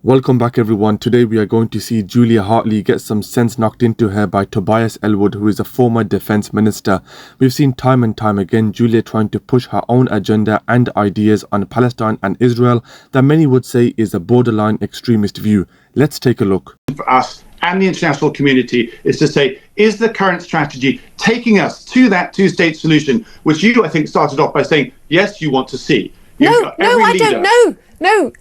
Welcome back everyone. Today we are going to see Julia Hartley get some sense knocked into her by Tobias Ellwood, who is a former defence minister. We've seen time and time again Julia trying to push her own agenda and ideas on Palestine and Israel that many would say is a borderline extremist view. Let's take a look. For us and the international community is to say, is the current strategy taking us to that two-state solution, which you, I think, started off by saying, yes, you want to see? No, I don't know. No,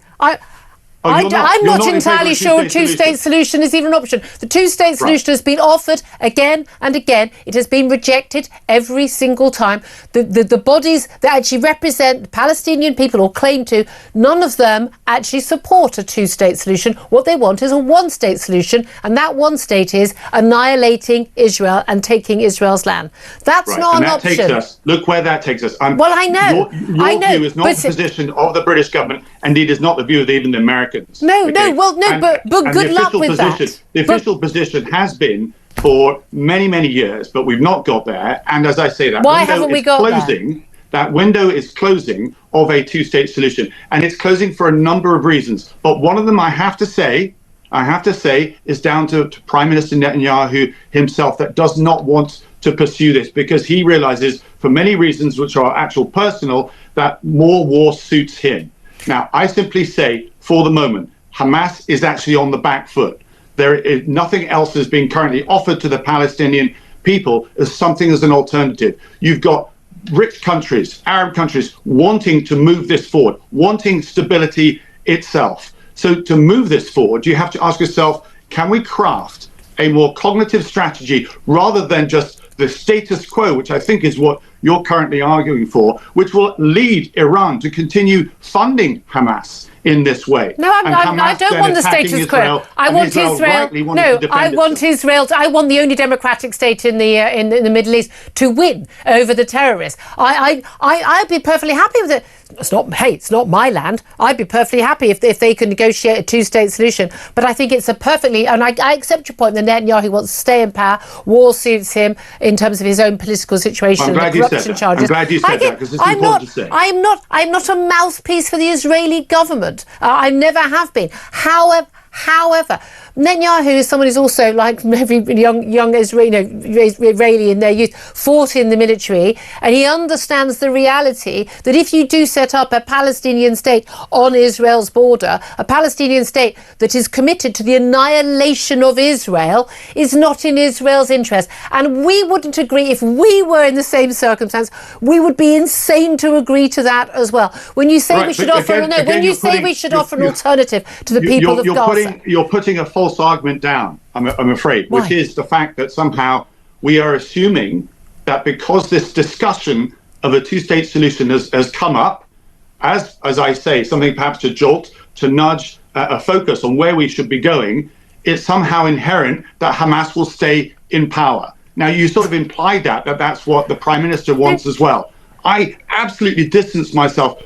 I'm not entirely sure a two-state solution is even an option. The two-state solution has been offered again and again. It has been rejected every single time. The bodies that actually represent the Palestinian people or claim to, none of them actually support a two-state solution. What they want is a one-state solution, and that one state is annihilating Israel and taking Israel's land. That's not an option. Look where that takes us. Well, I know. Your view is not the position of the British government, and indeed is not the view of even the Americans. But good luck with that. The official position has been for many, many years, but we've not got there. And as I say, that that window is closing of a two-state solution, and it's closing for a number of reasons. But one of them, I have to say, is down to Prime Minister Netanyahu himself, that does not want to pursue this because he realizes, for many reasons which are actual personal, that more war suits him. Now, I simply say, for the moment, Hamas is actually on the back foot. There is nothing else is being currently offered to the Palestinian people as something as an alternative. You've got rich countries, Arab countries, wanting to move this forward, wanting stability itself. So to move this forward, you have to ask yourself, can we craft a more cognitive strategy rather than just the status quo, which I think is what you're currently arguing for, which will lead Iran to continue funding Hamas in this way. No, I don't want the status quo. I want Israel. No, I want Israel. I want the only democratic state in the Middle East to win over the terrorists. I'd be perfectly happy with it. It's not my land. I'd be perfectly happy if they could negotiate a two-state solution. But I think it's a perfectly, and I accept your point that Netanyahu wants to stay in power. War suits him in terms of his own political situation and the corruption charges. I'm glad you said that because it's important to say. I'm not a mouthpiece for the Israeli government. I never have been. However, Netanyahu is someone who's also, like every young Israeli in their youth, fought in the military, and he understands the reality that if you do set up a Palestinian state on Israel's border, a Palestinian state that is committed to the annihilation of Israel, is not in Israel's interest. And we wouldn't agree, if we were in the same circumstance, we would be insane to agree to that as well. When you say we should offer an alternative to the people of Gaza. You're putting a false argument down, I'm afraid, which is the fact that somehow we are assuming that because this discussion of a two-state solution has come up, as I say, something perhaps to nudge a focus on where we should be going, it's somehow inherent that Hamas will stay in power. Now, you sort of implied that's what the Prime Minister wants as well. I absolutely distance myself.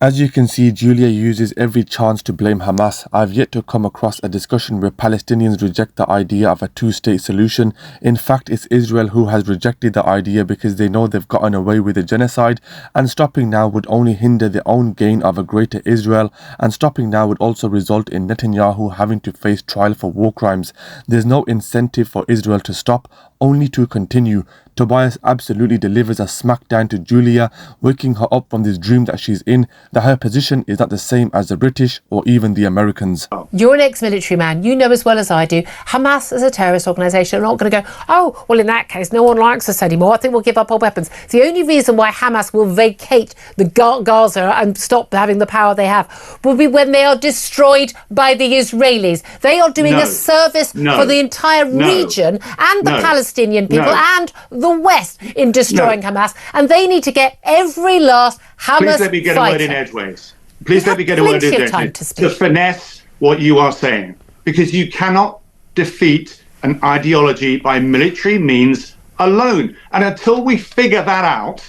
As you can see, Julia uses every chance to blame Hamas. I've yet to come across a discussion where Palestinians reject the idea of a two-state solution. In fact, it's Israel who has rejected the idea because they know they've gotten away with a genocide, and stopping now would only hinder their own gain of a greater Israel, and stopping now would also result in Netanyahu having to face trial for war crimes. There's no incentive for Israel to stop, only to continue. Tobias absolutely delivers a smackdown to Julia, waking her up from this dream that she's in, that her position is not the same as the British or even the Americans. You're an ex-military man. You know as well as I do, Hamas is a terrorist organisation. I'm not going to go, oh, well, in that case, no one likes us anymore. I think we'll give up our weapons. The only reason why Hamas will vacate the Gaza and stop having the power they have will be when they are destroyed by the Israelis. They are doing a service for the entire region and the Palestinian people and the West in destroying Hamas, and they need to get every last Hamas Please let me get fighter. a word in edgeways. Please let me get a word in edgeways to finesse what you are saying, because you cannot defeat an ideology by military means alone. And until we figure that out,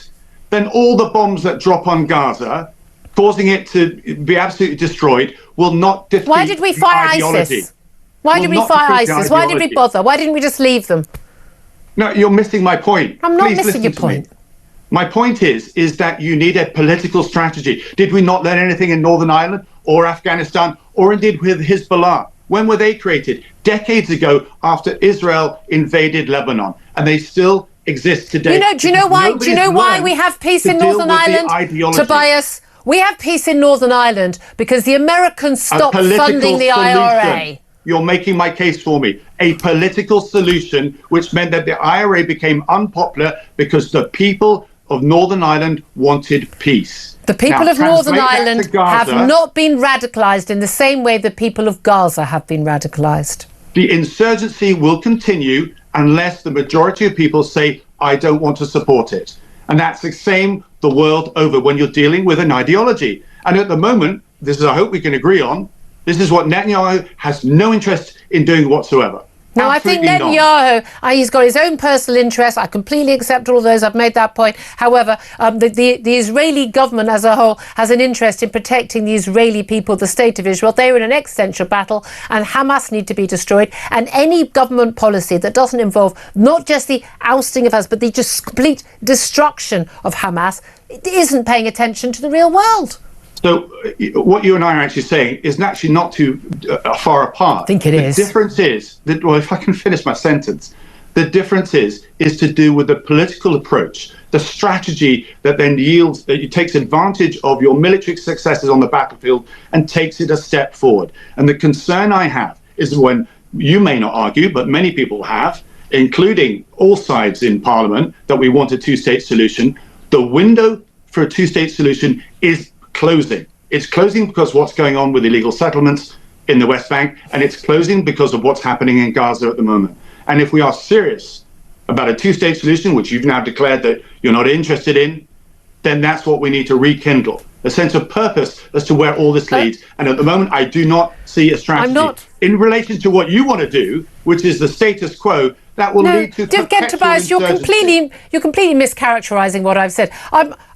then all the bombs that drop on Gaza, causing it to be absolutely destroyed, will not defeat Why did we fire ISIS? Why did we fire ISIS? Why did we bother? Why didn't we just leave them? No, you're missing my point. I'm not missing your point. My point is that you need a political strategy. Did we not learn anything in Northern Ireland? or Afghanistan, or indeed with Hezbollah. When were they created? Decades ago, after Israel invaded Lebanon, and they still exist today. Do you know why we have peace in Northern Ireland, Tobias? We have peace in Northern Ireland because the Americans stopped funding the IRA. You're making my case for me. A political solution which meant that the IRA became unpopular because the people of Northern Ireland wanted peace. The people of Northern Ireland have not been radicalised in the same way the people of Gaza have been radicalised. The insurgency will continue unless the majority of people say, I don't want to support it. And that's the same the world over when you're dealing with an ideology. And at the moment, this is, I hope we can agree on, this is what Netanyahu has no interest in doing whatsoever. No, I think Netanyahu, he's got his own personal interests. I completely accept all of those. I've made that point. However, the Israeli government as a whole has an interest in protecting the Israeli people, the state of Israel. They're in an existential battle, and Hamas need to be destroyed. And any government policy that doesn't involve not just the ousting of Hamas, but the just complete destruction of Hamas, it isn't paying attention to the real world. So what you and I are actually saying is actually not too far apart. I think it is. The difference is that, well, if I can finish my sentence, the difference is to do with the political approach, the strategy that then yields, that it takes advantage of your military successes on the battlefield and takes it a step forward. And the concern I have is when you may not argue, but many people have, including all sides in Parliament, that we want a two-state solution. The window for a two-state solution is closing. It's closing because of what's going on with illegal settlements in the West Bank, and it's closing because of what's happening in Gaza at the moment. And if we are serious about a two-state solution, which you've now declared that you're not interested in, then that's what we need to rekindle, a sense of purpose as to where all this leads. And at the moment, I do not see a strategy. In relation to what you want to do, which is the status quo, that will lead to Tobias, you're completely mischaracterizing what I've said.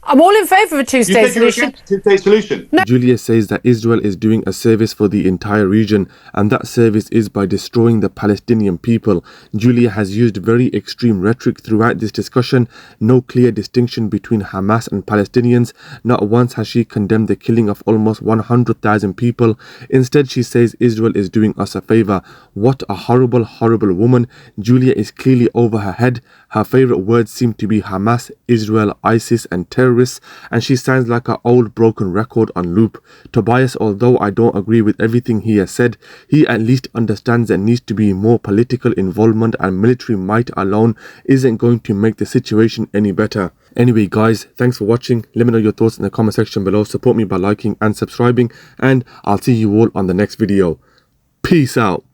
I'm all in favour of a two-state solution. No. Julia says that Israel is doing a service for the entire region, and that service is by destroying the Palestinian people. Julia has used very extreme rhetoric throughout this discussion. No clear distinction between Hamas and Palestinians. Not once has she condemned the killing of almost 100,000 people. Instead, she says Israel is doing us a favour. What a horrible, horrible woman. Julia is clearly over her head. Her favourite words seem to be Hamas, Israel, ISIS and terrorists, and she sounds like an old broken record on loop. Tobias, although I don't agree with everything he has said, he at least understands there needs to be more political involvement, and military might alone isn't going to make the situation any better. Anyway guys, thanks for watching. Let me know your thoughts in the comment section below. Support me by liking and subscribing, and I'll see you all on the next video. Peace out.